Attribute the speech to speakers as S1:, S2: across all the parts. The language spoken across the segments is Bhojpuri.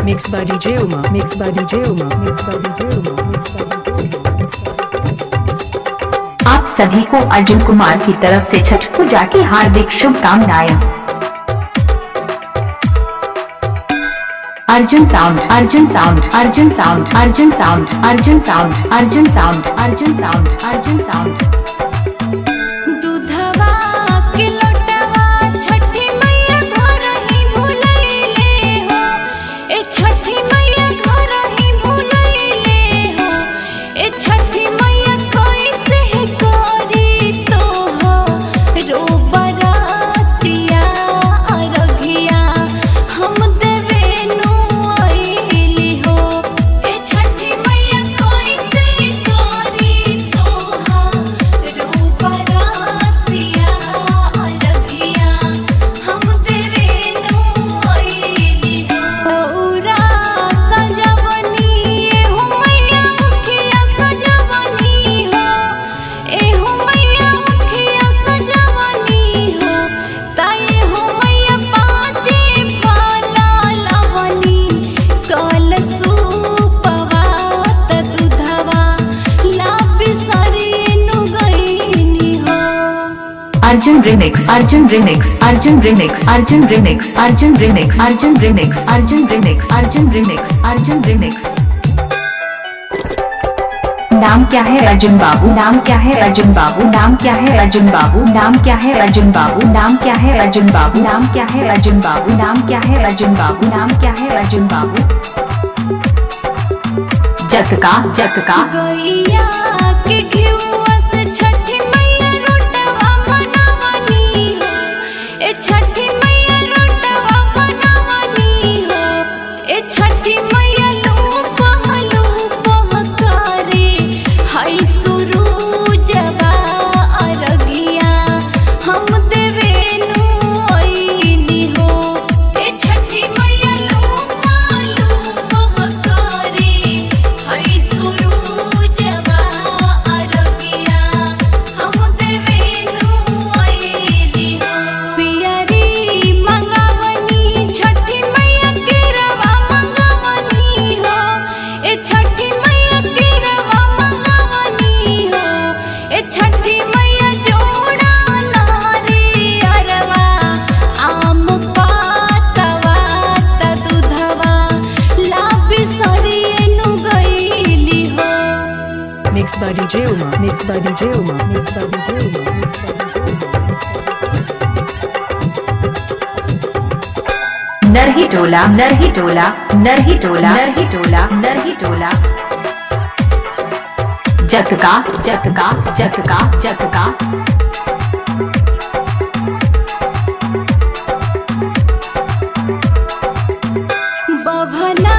S1: Mixed by DJ Uma. Mixed by DJ Uma. Mixed by DJ Uma. Mixed by DJ Uma.
S2: आप सभी को अर्जुन कुमार की तरफ से छठ पूजा की हार्दिक शुभकामनाएं। Arjun sound, Arjun sound, Arjun sound, Arjun sound, Arjun sound, Arjun sound, Arjun sound, Arjun sound. Arjun remix, Arjun remix, Arjun remix, Arjun remix, Arjun remix, Arjun remix, Arjun remix, Arjun remix, Arjun remix. नाम क्या है अर्जुन बाबू, नाम क्या है अर्जुन बाबू, नाम क्या है अर्जुन बाबू, नाम क्या है अर्जुन बाबू, नाम क्या है अर्जुन बाबू, नाम क्या है अर्जुन बाबू, नाम क्या है अर्जुन बाबू, नाम क्या है अर्जुन बाबू। जतका, जतका
S3: गैया के घिउआ से छठी मैया रोटवा बनावनी हो, ए छठी मैया रोटवा बनावनी हो, ए छठी मैया लूप करे हाय सुरूजवा अरगिया हम देवेनु आईनी हो, ए छठी मैया लूप करे हाय सुरूजवा अरगिया हम देवेनु आईनी हो। पियरी मंगावनी छठी मैया के रवा मंगावनी हो, ए छठी मैया के रवा मंगावनी हो, ए छठी मैया जोड़ा नारी अरवा आम पातवा त दूधवा लाबी सरियनु गईली हो।
S1: Mixed by DJ Uma. Mixed by DJ Uma. Mixed by DJ Uma. Mixed by DJ Uma.
S2: नरही टोला, नरही टोला, नरही टोला, नरही टोला, नरही टोला। जतका, जतका, जतका, जतका।
S3: बभना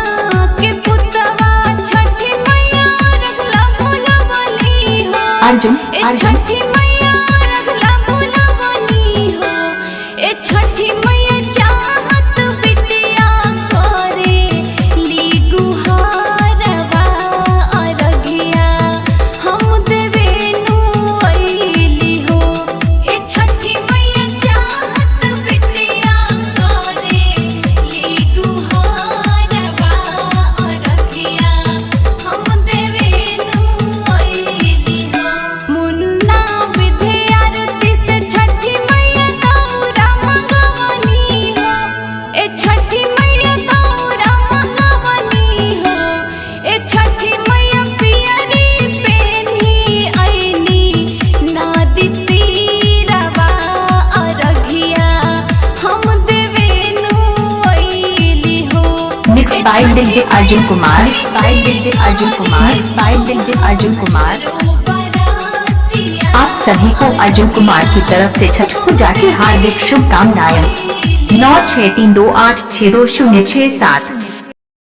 S3: के पुतवा छठी मैया रखला भुलवली हो,
S2: अर्जुन,
S3: ए
S2: अर्जुन।
S3: छठी मैया रखला भुलवनी हो, ए छठी मैया चाहत बिटिया करे ली गुहारवा अरगिया हम देवेनु आईली हो, ए छठी मैया चाहत बिटिया करे ली गुहारवा अरगिया हम देवेनु आईली हो। मुन्ना विद्यार्थी से छठी मैया दौरा मंगवनी हो, ए छठी मैया दौरा मंगवनी हो, ए छठी मैया पियरी पेन्ही आईली नादी तीरवा अरगिया हम देवेनु आईली हो।
S2: Mix by DJ Arjun Kumar, mix by DJ Arjun Kumar, mix by DJ Arjun Kumar. आप सभी को अर्जुन कुमार की तरफ से छठ पूजा की हार्दिक शुभकामनाएं। 9632862067